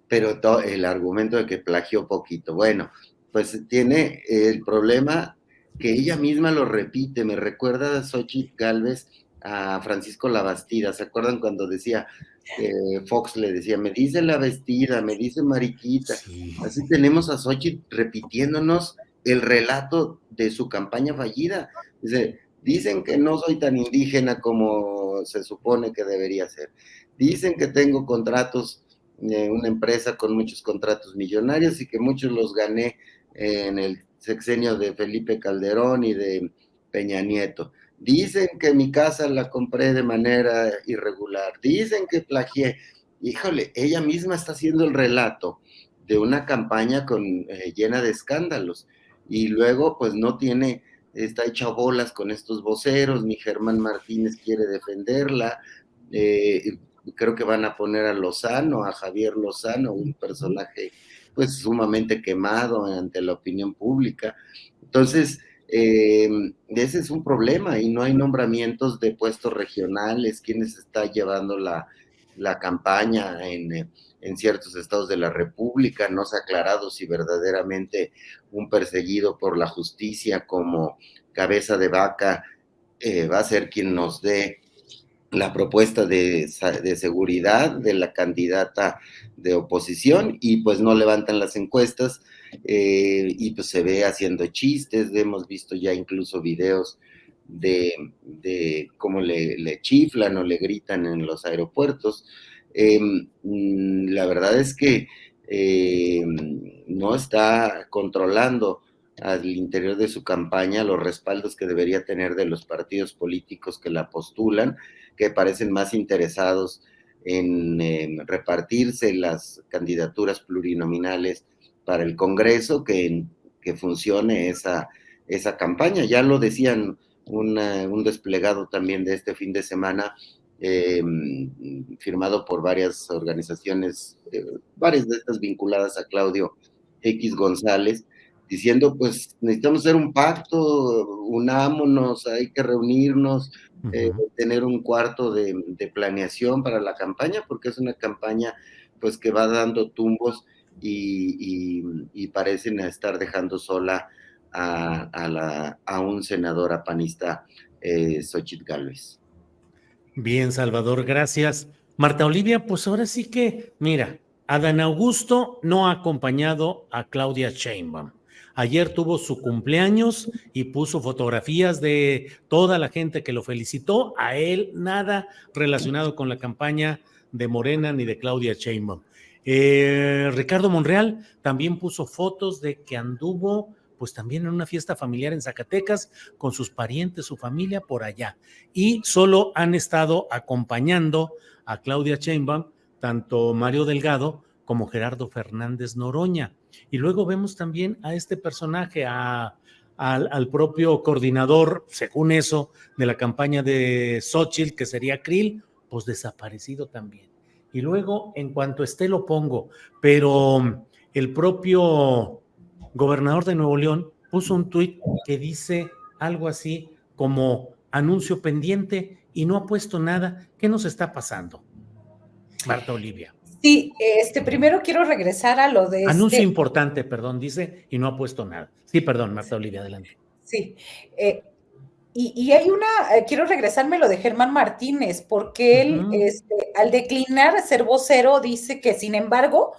pero el argumento de que plagió poquito. Bueno, pues tiene el problema que ella misma lo repite. Me recuerda a Xóchitl Gálvez a Francisco Labastida. ¿Se acuerdan cuando decía, Fox le decía, me dice la vestida, me dice Mariquita? Sí. Así tenemos a Xóchitl repitiéndonos el relato de su campaña fallida. Dice, dicen que no soy tan indígena como se supone que debería ser. Dicen que tengo contratos, una empresa con muchos contratos millonarios y que muchos los gané en el sexenio de Felipe Calderón y de Peña Nieto. Dicen que mi casa la compré de manera irregular. Dicen que plagié. Híjole, ella misma está haciendo el relato de una campaña llena de escándalos. Y luego, pues no tiene, está hecha bolas con estos voceros, ni Germán Martínez quiere defenderla. Creo que van a poner a Javier Lozano, un personaje pues sumamente quemado ante la opinión pública. Entonces, ese es un problema, y no hay nombramientos de puestos regionales. ¿Quiénes está llevando la campaña en ciertos estados de la República? No se ha aclarado si verdaderamente un perseguido por la justicia como Cabeza de Vaca va a ser quien nos dé la propuesta de seguridad de la candidata de oposición, y pues no levantan las encuestas, y pues se ve haciendo chistes. Hemos visto ya incluso videos de cómo le chiflan o le gritan en los aeropuertos. La verdad es que no está controlando al interior de su campaña los respaldos que debería tener de los partidos políticos que la postulan, que parecen más interesados en repartirse las candidaturas plurinominales para el Congreso que funcione esa campaña. Ya lo decían un desplegado también de este fin de semana, firmado por varias organizaciones, varias de estas vinculadas a Claudio X González, diciendo, pues necesitamos hacer un pacto, unámonos, hay que reunirnos, tener un cuarto de planeación para la campaña, porque es una campaña pues que va dando tumbos y parecen estar dejando sola a un senador panista, Xóchitl Gálvez. Bien, Salvador, gracias. Marta Olivia, pues ahora sí que, mira, Adán Augusto no ha acompañado a Claudia Sheinbaum. Ayer tuvo su cumpleaños y puso fotografías de toda la gente que lo felicitó. A él nada relacionado con la campaña de Morena ni de Claudia Sheinbaum. Ricardo Monreal también puso fotos de que anduvo pues también en una fiesta familiar en Zacatecas con sus parientes, su familia por allá. Y solo han estado acompañando a Claudia Sheinbaum tanto Mario Delgado como Gerardo Fernández Noroña. Y luego vemos también a este personaje, al propio coordinador, según eso, de la campaña de Xóchitl, que sería Krill, pues desaparecido también. Y luego, en cuanto esté, lo pongo, pero el propio gobernador de Nuevo León puso un tuit que dice algo así como anuncio pendiente y no ha puesto nada. ¿Qué nos está pasando, Marta Olivia? Sí, primero quiero regresar a lo de anuncio importante, perdón, dice, y no ha puesto nada. Sí, perdón, Marta Olivia, adelante. Sí, y hay quiero regresarme a lo de Germán Martínez, porque él, al declinar ser vocero, dice que, sin embargo,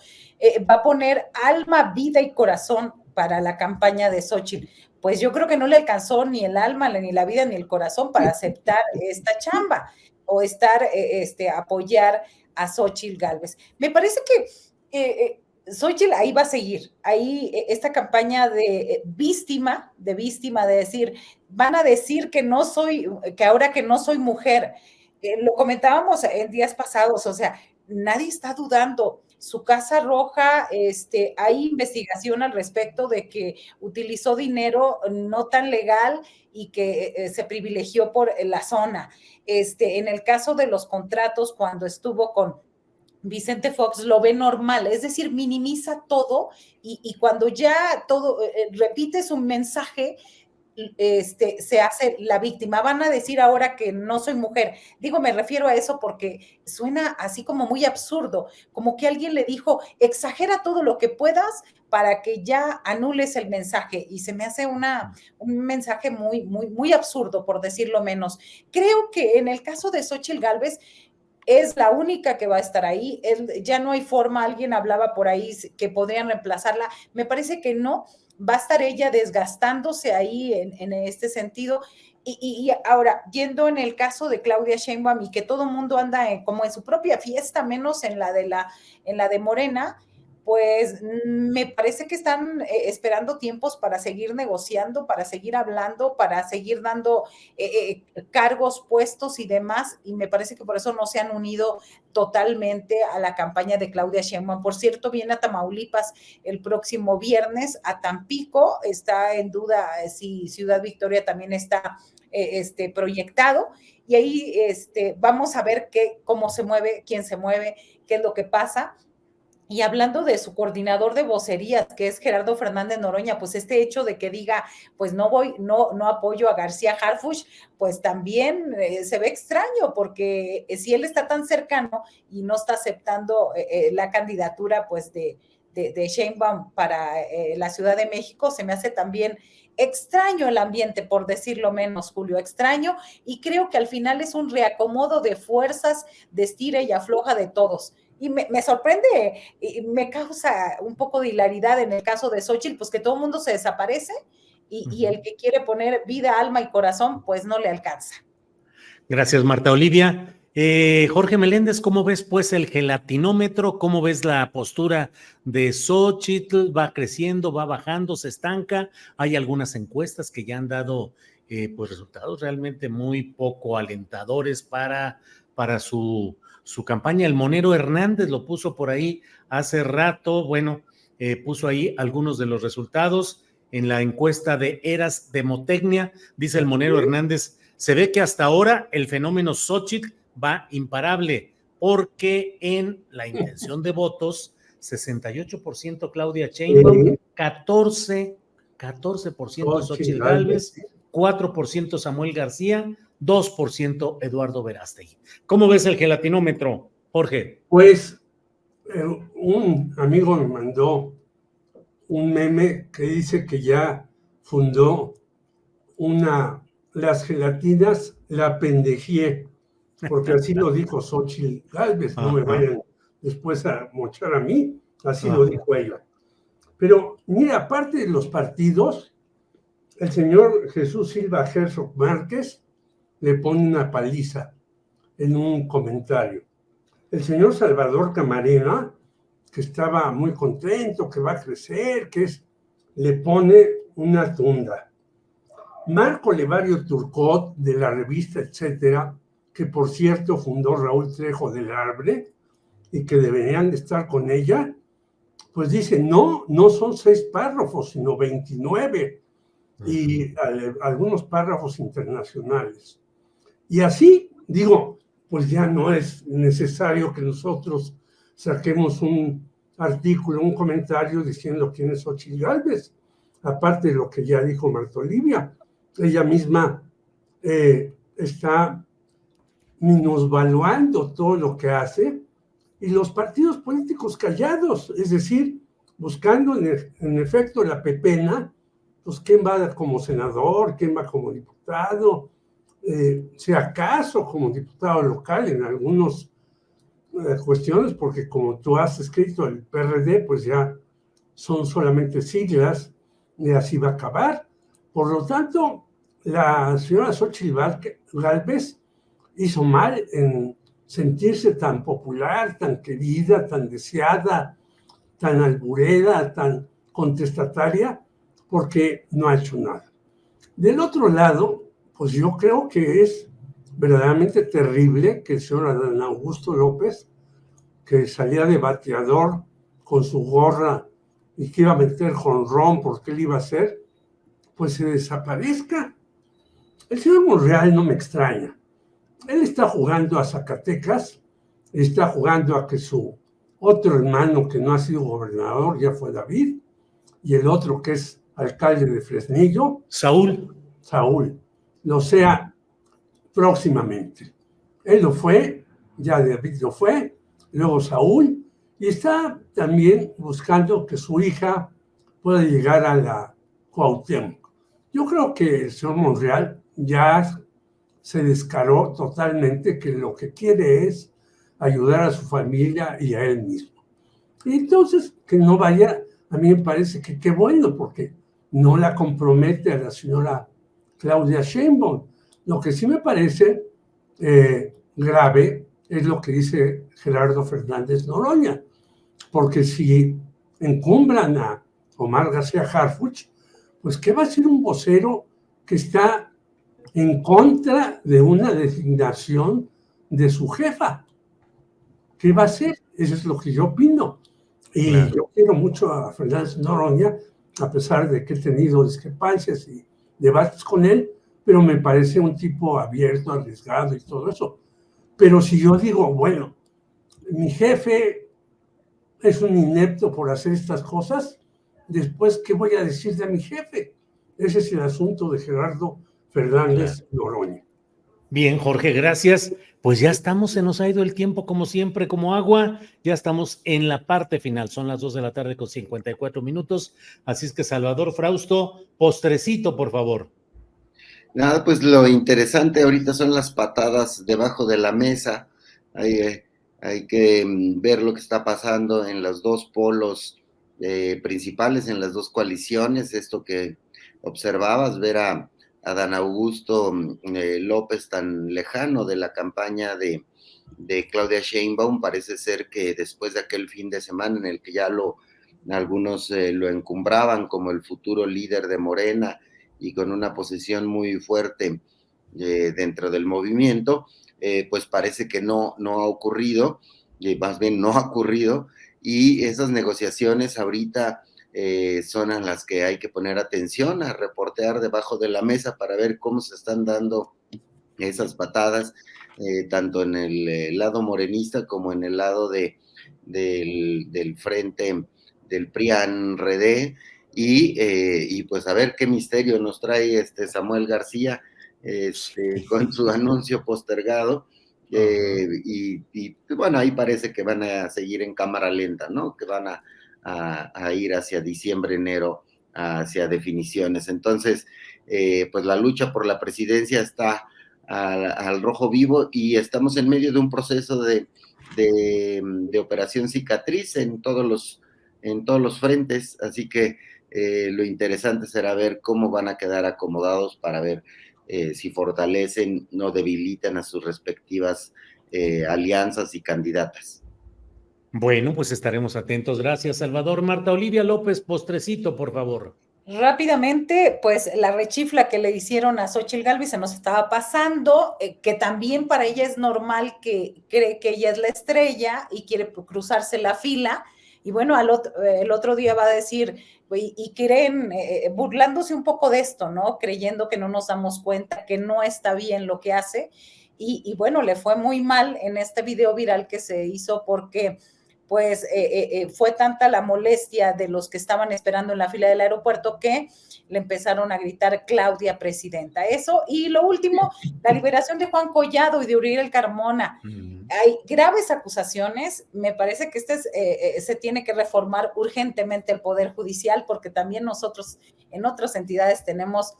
va a poner alma, vida y corazón para la campaña de Xóchitl. Pues yo creo que no le alcanzó ni el alma, ni la vida, ni el corazón para aceptar esta chamba o apoyar a Xóchitl Gálvez. Me parece que Xóchitl ahí va a seguir, ahí esta campaña de víctima, de decir, van a decir que no soy, que ahora que no soy mujer, lo comentábamos en días pasados, o sea, nadie está dudando. Su Casa Roja, hay investigación al respecto de que utilizó dinero no tan legal y que se privilegió por la zona. En el caso de los contratos, cuando estuvo con Vicente Fox, lo ve normal, es decir, minimiza todo y cuando ya todo repite su mensaje, se hace la víctima. Van a decir ahora que no soy mujer. Digo, me refiero a eso porque suena así como muy absurdo, como que alguien le dijo, exagera todo lo que puedas para que ya anules el mensaje, y se me hace un mensaje muy, muy, muy absurdo, por decirlo menos. Creo que en el caso de Xóchitl Gálvez, es la única que va a estar ahí, ya no hay forma, alguien hablaba por ahí que podrían reemplazarla, me parece que no, va a estar ella desgastándose ahí en este sentido. Y ahora, yendo en el caso de Claudia Sheinbaum, y que todo el mundo anda como en su propia fiesta, menos en la de Morena, pues me parece que están esperando tiempos para seguir negociando, para seguir hablando, para seguir dando cargos, puestos y demás, y me parece que por eso no se han unido totalmente a la campaña de Claudia Sheinbaum. Por cierto, viene a Tamaulipas el próximo viernes, a Tampico, está en duda si Ciudad Victoria también está proyectado, y ahí vamos a ver cómo se mueve, quién se mueve, qué es lo que pasa. Y hablando de su coordinador de vocerías, que es Gerardo Fernández Noroña, pues este hecho de que diga, pues no apoyo a García Harfuch, pues también se ve extraño, porque si él está tan cercano y no está aceptando la candidatura, pues de Sheinbaum para la Ciudad de México, se me hace también extraño el ambiente, por decirlo menos, Julio, extraño, y creo que al final es un reacomodo de fuerzas, de estira y afloja de todos. Y me sorprende y me causa un poco de hilaridad en el caso de Xóchitl, pues que todo el mundo se desaparece y el que quiere poner vida, alma y corazón, pues no le alcanza. Gracias, Marta Olivia. Jorge Meléndez, ¿cómo ves pues el gelatinómetro? ¿Cómo ves la postura de Xóchitl? ¿Va creciendo, va bajando, se estanca? Hay algunas encuestas que ya han dado pues resultados realmente muy poco alentadores para su campaña. El Monero Hernández lo puso por ahí hace rato, bueno, puso ahí algunos de los resultados en la encuesta de Eras Demotecnia. Dice el Monero Hernández, se ve que hasta ahora el fenómeno Xóchitl va imparable, porque en la intención de votos, 68% Claudia Sheinbaum, 14% Xóchitl Gálvez, 4% Samuel García, 2% Eduardo Verástegui. ¿Cómo ves el gelatinómetro, Jorge? Pues un amigo me mandó un meme que dice que ya fundó las gelatinas La Pendejie, porque así lo dijo Xóchitl Gálvez, no me vayan después a mochar a mí, así lo dijo ella. Pero mira, aparte de los partidos, el señor Jesús Silva Herzog Márquez le pone una paliza en un comentario. El señor Salvador Camarena, que estaba muy contento, que va a crecer, le pone una tunda. Marco Levario Turcot, de la revista Etcétera, que por cierto fundó Raúl Trejo del Arbre, y que deberían de estar con ella, pues dice, no son 6 párrafos, sino 29, y algunos párrafos internacionales. Y así, digo, pues ya no es necesario que nosotros saquemos un artículo, un comentario diciendo quién es Xóchitl Gálvez, aparte de lo que ya dijo Marta Olivia. Ella misma está minusvaluando todo lo que hace, y los partidos políticos callados, es decir, buscando en efecto la pepena, pues quién va como senador, quién va como diputado, si acaso como diputado local en algunas cuestiones, porque como tú has escrito el PRD, pues ya son solamente siglas, y así va a acabar. Por lo tanto, la señora Xóchitl Gálvez hizo mal en sentirse tan popular, tan querida, tan deseada, tan alburera, tan contestataria, porque no ha hecho nada. Del otro lado, pues yo creo que es verdaderamente terrible que el señor Adán Augusto López, que salía de bateador con su gorra y que iba a meter jonrón porque él iba a hacer, pues se desaparezca. El señor Monreal no me extraña. Él está jugando a Zacatecas, está jugando a que su otro hermano que no ha sido gobernador ya fue David, y el otro que es alcalde de Fresnillo, Saúl, lo sea próximamente. Él lo fue, ya David lo fue, luego Saúl, y está también buscando que su hija pueda llegar a la Cuauhtémoc. Yo creo que el señor Monreal ya se descaró totalmente que lo que quiere es ayudar a su familia y a él mismo. Y entonces, que no vaya, a mí me parece que qué bueno, porque no la compromete a la señora Claudia Sheinbaum. Lo que sí me parece grave es lo que dice Gerardo Fernández Noroña, porque si encumbran a Omar García Harfuch, pues ¿qué va a ser un vocero que está en contra de una designación de su jefa? ¿Qué va a hacer? Eso es lo que yo opino. Y claro, yo quiero mucho a Fernández Noroña, a pesar de que he tenido discrepancias y debates con él, pero me parece un tipo abierto, arriesgado y todo eso. Pero si yo digo, bueno, mi jefe es un inepto por hacer estas cosas, después, ¿qué voy a decir de mi jefe? Ese es el asunto de Gerardo Fernández Noroña. Bien, Jorge, gracias. Pues ya estamos, se nos ha ido el tiempo como siempre, como agua. Ya estamos en la parte final. Son las 2 de la tarde con 54 minutos. Así es que, Salvador Frausto, postrecito, por favor. Nada, pues lo interesante ahorita son las patadas debajo de la mesa. Hay que ver lo que está pasando en los dos polos principales, en las dos coaliciones. Esto que observabas, ver a Adán Augusto López tan lejano de la campaña de Claudia Sheinbaum. Parece ser que después de aquel fin de semana en el que ya algunos lo encumbraban como el futuro líder de Morena y con una posición muy fuerte dentro del movimiento, pues parece que no ha ocurrido, más bien no ha ocurrido, y esas negociaciones ahorita son a las que hay que poner atención, a reportear debajo de la mesa para ver cómo se están dando esas patadas, tanto en el lado morenista como en el lado del frente del PRIAN-RD, y pues a ver qué misterio nos trae Samuel García con su anuncio postergado. Y bueno, ahí parece que van a seguir en cámara lenta, ¿no? Que van a ir hacia diciembre, enero, hacia definiciones. Entonces, pues la lucha por la presidencia está al rojo vivo, y estamos en medio de un proceso de operación cicatriz en todos los frentes, así que lo interesante será ver cómo van a quedar acomodados para ver si fortalecen o debilitan a sus respectivas alianzas y candidatas. Bueno, pues estaremos atentos. Gracias, Salvador. Marta Olivia López, postrecito, por favor. Rápidamente, pues la rechifla que le hicieron a Xóchitl Gálvez se nos estaba pasando, que también para ella es normal que cree que ella es la estrella y quiere cruzarse la fila, y bueno, el otro día va a decir, y creen, burlándose un poco de esto, ¿no? Creyendo que no nos damos cuenta, que no está bien lo que hace, y bueno, le fue muy mal en este video viral que se hizo porque pues fue tanta la molestia de los que estaban esperando en la fila del aeropuerto que le empezaron a gritar Claudia presidenta. Eso, y lo último, la liberación de Juan Collado y de Uriel Carmona. Hay graves acusaciones, me parece que se tiene que reformar urgentemente el Poder Judicial, porque también nosotros en otras entidades tenemos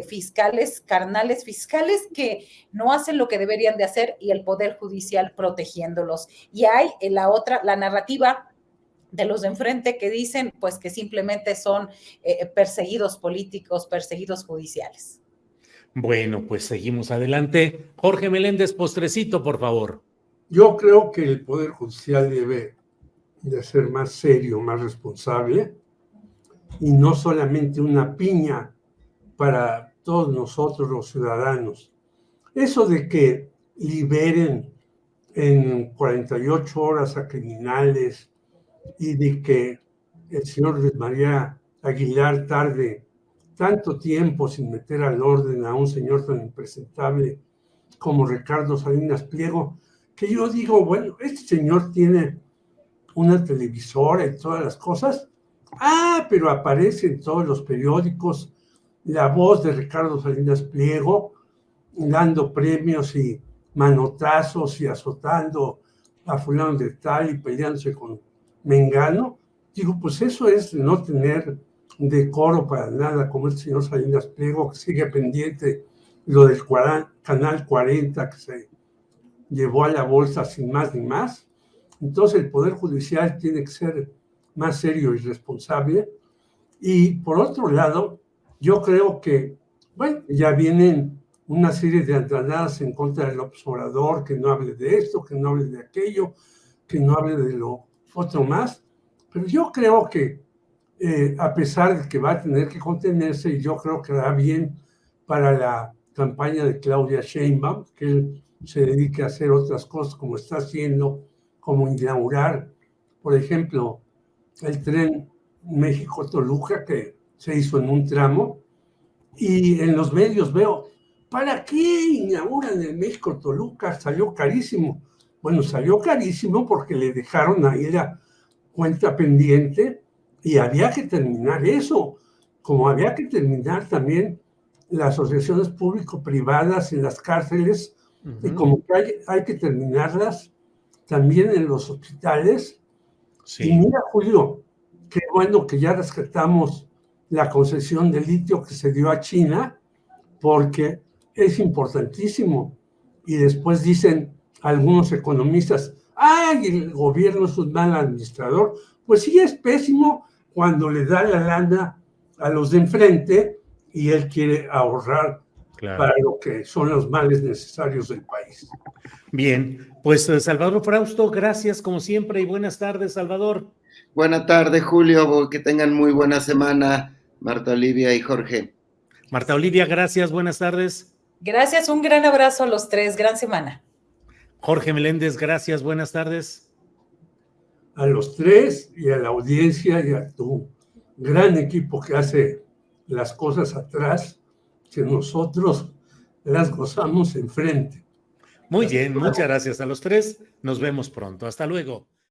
fiscales, carnales fiscales que no hacen lo que deberían de hacer, y el Poder Judicial protegiéndolos. Y hay la narrativa de los de enfrente que dicen pues que simplemente son perseguidos políticos, perseguidos judiciales. Bueno, pues seguimos adelante. Jorge Meléndez, postrecito, por favor. Yo creo que el Poder Judicial debe de ser más serio, más responsable, y no solamente una piña para todos nosotros los ciudadanos. Eso de que liberen en 48 horas a criminales y de que el señor Luis María Aguilar tarde tanto tiempo sin meter al orden a un señor tan impresentable como Ricardo Salinas Pliego, que yo digo, bueno, este señor tiene una televisora y todas las cosas, pero aparece en todos los periódicos la voz de Ricardo Salinas Pliego dando premios y manotazos y azotando a fulano de tal y peleándose con Mengano. Digo, pues eso es no tener decoro para nada, como el señor Salinas Pliego, que sigue pendiente lo del Canal 40 que se llevó a la bolsa sin más ni más. Entonces el Poder Judicial tiene que ser más serio y responsable. Y por otro lado, yo creo que, bueno, ya vienen una serie de andanazas en contra del observador, que no hable de esto, que no hable de aquello, que no hable de lo otro más. Pero yo creo que, a pesar de que va a tener que contenerse, y yo creo que hará bien para la campaña de Claudia Sheinbaum, que él se dedique a hacer otras cosas como está haciendo, como inaugurar, por ejemplo, el tren México-Toluca que se hizo en un tramo, y en los medios veo, ¿para qué inauguran el México-Toluca? Salió carísimo. Bueno, salió carísimo porque le dejaron ahí la cuenta pendiente y había que terminar eso, como había que terminar también las asociaciones público-privadas en las cárceles, y como que hay que terminarlas también en los hospitales. Sí. Y mira, Julio, qué bueno que ya rescatamos la concesión de litio que se dio a China, porque es importantísimo. Y después dicen algunos economistas, ¡ay, el gobierno es un mal administrador! Pues sí, es pésimo cuando le da la lana a los de enfrente y él quiere ahorrar para lo que son los males necesarios del país. Bien, pues Salvador Frausto, gracias como siempre y buenas tardes, Salvador. Buenas tardes, Julio, que tengan muy buena semana, Marta Olivia y Jorge. Marta Olivia, gracias, buenas tardes. Gracias, un gran abrazo a los tres, gran semana. Jorge Meléndez, gracias, buenas tardes. A los tres y a la audiencia y a tu gran equipo que hace las cosas atrás, que nosotros las gozamos enfrente. Muy bien, muchas gracias a los tres. Nos vemos pronto. Hasta luego.